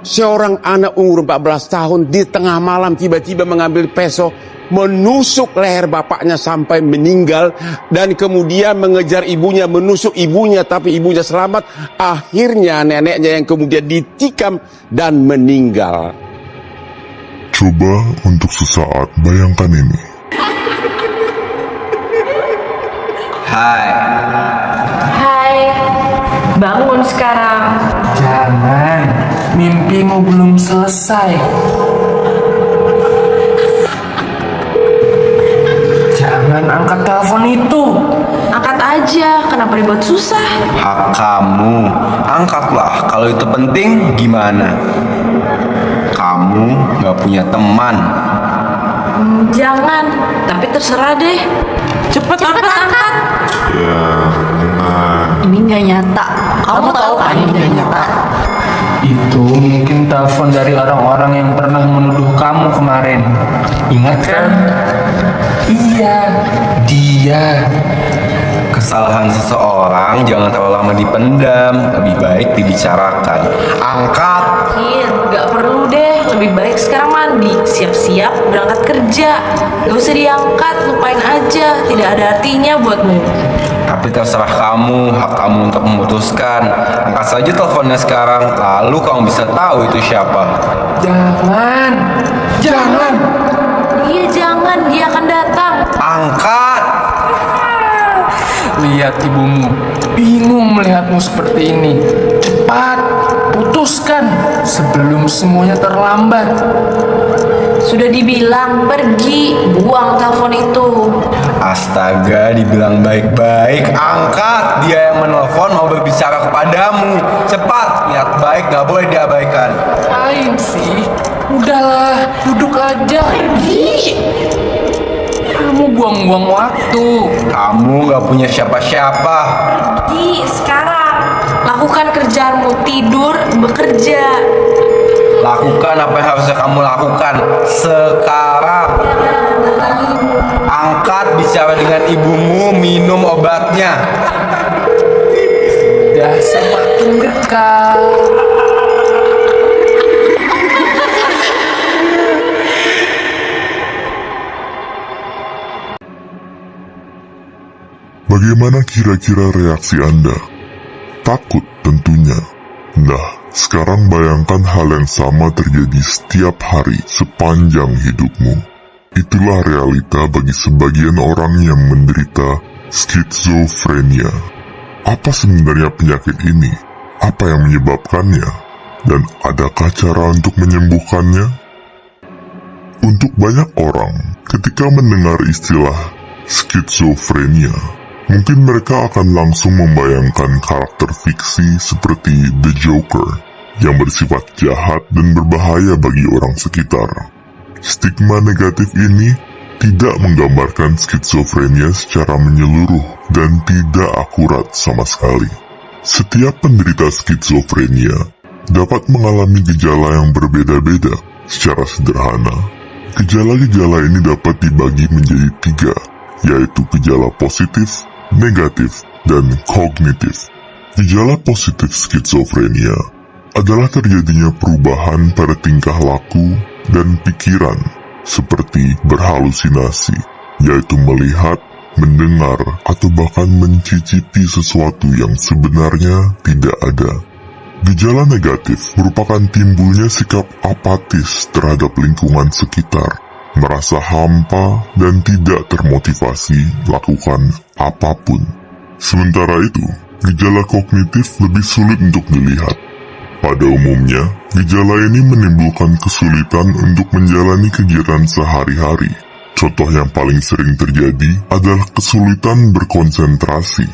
seorang anak umur 14 tahun di tengah malam tiba-tiba mengambil pisau, menusuk leher bapaknya sampai meninggal, dan kemudian mengejar ibunya, menusuk ibunya, tapi ibunya selamat. Akhirnya neneknya yang kemudian ditikam dan meninggal. Coba untuk sesaat bayangkan ini. Hai, bangun sekarang. Jangan, mimpimu belum selesai. Jangan angkat telepon itu. Angkat aja, kenapa ribet susah? Hak kamu, angkatlah. Kalau itu penting, gimana? Kamu gak punya teman. Jangan, tapi terserah deh. Cepet angkat. Ini nggak nyata. Kamu tahu kan ini nggak nyata? Itu mungkin telepon dari orang-orang yang pernah menuduh kamu kemarin. Ingat kan? Iya, dia. Kesalahan seseorang jangan terlalu lama dipendam. Lebih baik dibicarakan. Angkat. Gak perlu deh. Lebih baik sekarang mandi, siap-siap berangkat kerja. Gak usah diangkat, lupain aja. Tidak ada artinya buatmu. Tapi terserah kamu, hak kamu untuk memutuskan. Angkat saja teleponnya sekarang, lalu kamu bisa tahu itu siapa. Jangan. Iya jangan, dia akan datang. Angkat. Lihat ibumu, bingung melihatmu seperti ini. Cepat, putuskan sebelum semuanya terlambat. Sudah dibilang, pergi, buang telepon itu. Astaga, dibilang baik-baik. Angkat, dia yang menelpon mau berbicara kepadamu. Cepat, niat baik gak boleh diabaikan. Lain sih, udahlah, duduk aja. Pergi. Kamu buang-buang waktu. Kamu gak punya siapa-siapa. Pergi sekarang. Lakukan kerjaanmu, tidur, bekerja. Lakukan apa yang harusnya kamu lakukan sekarang. Angkat, bicara dengan ibumu, minum obatnya. Sudah semakin dekat. Bagaimana kira-kira reaksi Anda? Takut tentunya. Nah, sekarang bayangkan hal yang sama terjadi setiap hari sepanjang hidupmu. Itulah realita bagi sebagian orang yang menderita skizofrenia. Apa sebenarnya penyakit ini? Apa yang menyebabkannya? Dan adakah cara untuk menyembuhkannya? Untuk banyak orang, ketika mendengar istilah skizofrenia, mungkin mereka akan langsung membayangkan karakter fiksi seperti The Joker yang bersifat jahat dan berbahaya bagi orang sekitar. Stigma negatif ini tidak menggambarkan skizofrenia secara menyeluruh dan tidak akurat sama sekali. Setiap penderita skizofrenia dapat mengalami gejala yang berbeda-beda. Secara sederhana, gejala-gejala ini dapat dibagi menjadi 3, yaitu gejala positif, negatif, dan kognitif. Gejala positif skizofrenia adalah terjadinya perubahan pada tingkah laku dan pikiran, seperti berhalusinasi, yaitu melihat, mendengar, atau bahkan mencicipi sesuatu yang sebenarnya tidak ada. Gejala negatif merupakan timbulnya sikap apatis terhadap lingkungan sekitar, merasa hampa dan tidak termotivasi melakukan apapun. Sementara itu, gejala kognitif lebih sulit untuk dilihat. Pada umumnya, gejala ini menimbulkan kesulitan untuk menjalani kegiatan sehari-hari. Contoh yang paling sering terjadi adalah kesulitan berkonsentrasi.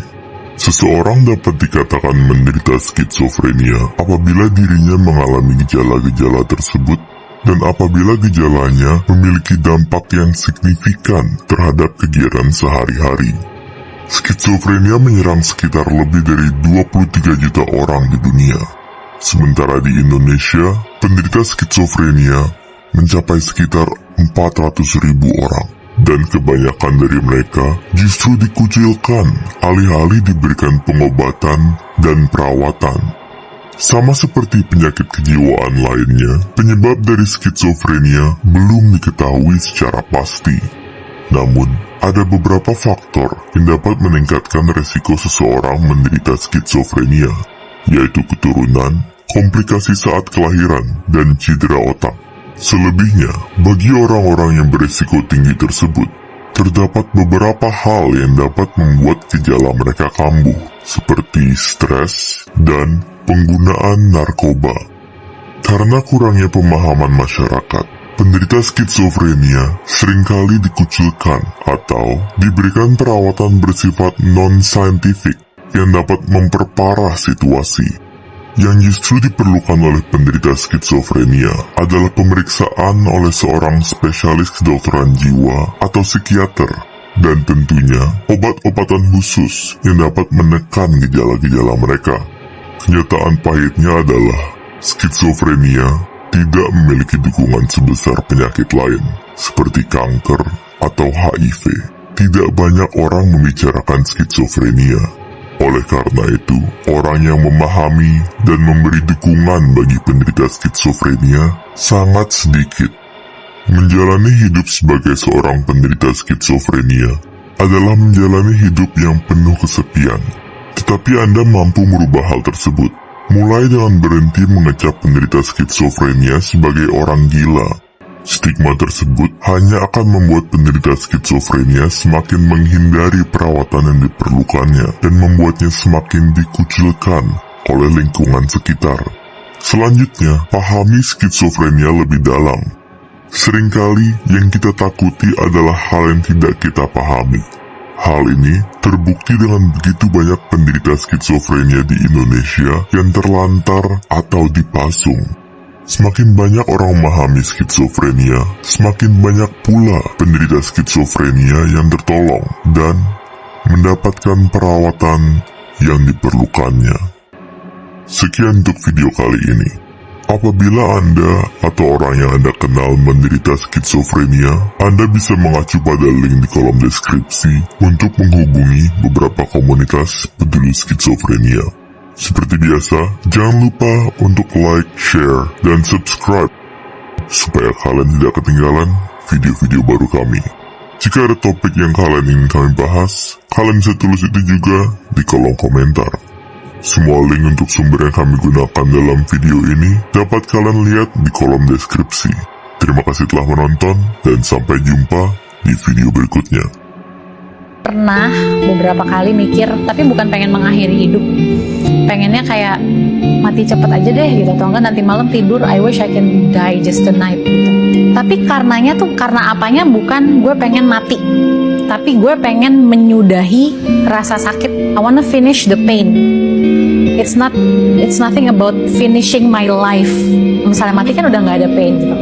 Seseorang dapat dikatakan menderita skizofrenia apabila dirinya mengalami gejala-gejala tersebut dan apabila gejalanya memiliki dampak yang signifikan terhadap kegiatan sehari-hari. Skizofrenia menyerang sekitar lebih dari 23 juta orang di dunia. Sementara di Indonesia, penderita skizofrenia mencapai sekitar 400.000 orang. Dan kebanyakan dari mereka justru dikucilkan alih-alih diberikan pengobatan dan perawatan. Sama seperti penyakit kejiwaan lainnya, penyebab dari skizofrenia belum diketahui secara pasti. Namun, ada beberapa faktor yang dapat meningkatkan resiko seseorang menderita skizofrenia, yaitu keturunan, komplikasi saat kelahiran, dan cedera otak. Selebihnya, bagi orang-orang yang berisiko tinggi tersebut, terdapat beberapa hal yang dapat membuat gejala mereka kambuh, seperti stres dan penggunaan narkoba. Karena kurangnya pemahaman masyarakat, penderita skizofrenia seringkali dikucilkan atau diberikan perawatan bersifat non-saintifik yang dapat memperparah situasi. Yang justru diperlukan oleh penderita skizofrenia adalah pemeriksaan oleh seorang spesialis kedokteran jiwa atau psikiater, dan tentunya obat-obatan khusus yang dapat menekan gejala-gejala mereka. Kenyataan pahitnya adalah skizofrenia tidak memiliki dukungan sebesar penyakit lain seperti kanker atau HIV. Tidak banyak orang membicarakan skizofrenia. Oleh karena itu, orang yang memahami dan memberi dukungan bagi penderita skizofrenia sangat sedikit. Menjalani hidup sebagai seorang penderita skizofrenia adalah menjalani hidup yang penuh kesepian. Tetapi Anda mampu merubah hal tersebut, mulai dengan berhenti mengecap penderita skizofrenia sebagai orang gila. Stigma tersebut hanya akan membuat penderita skizofrenia semakin menghindari perawatan yang diperlukannya dan membuatnya semakin dikucilkan oleh lingkungan sekitar. Selanjutnya, pahami skizofrenia lebih dalam. Seringkali yang kita takuti adalah hal yang tidak kita pahami. Hal ini terbukti dengan begitu banyak penderita skizofrenia di Indonesia yang terlantar atau dipasung. Semakin banyak orang memahami skizofrenia, semakin banyak pula penderita skizofrenia yang tertolong dan mendapatkan perawatan yang diperlukannya. Sekian untuk video kali ini. Apabila Anda atau orang yang Anda kenal menderita skizofrenia, Anda bisa mengacu pada link di kolom deskripsi untuk menghubungi beberapa komunitas peduli skizofrenia. Seperti biasa, jangan lupa untuk like, share, dan subscribe supaya kalian tidak ketinggalan video-video baru kami. Jika ada topik yang kalian ingin kami bahas, kalian bisa tulis itu juga di kolom komentar. Semua link untuk sumber yang kami gunakan dalam video ini dapat kalian lihat di kolom deskripsi. Terima kasih telah menonton, dan sampai jumpa di video berikutnya. Pernah beberapa kali mikir, tapi bukan pengen mengakhiri hidup, pengennya kayak mati cepet aja deh gitu, atau enggak nanti malam tidur I wish I can die just tonight gitu. Tapi karena apanya bukan gue pengen mati, tapi gue pengen menyudahi rasa sakit. I wanna finish the pain. It's nothing about finishing my life. Misalnya mati kan udah nggak ada pain gitu.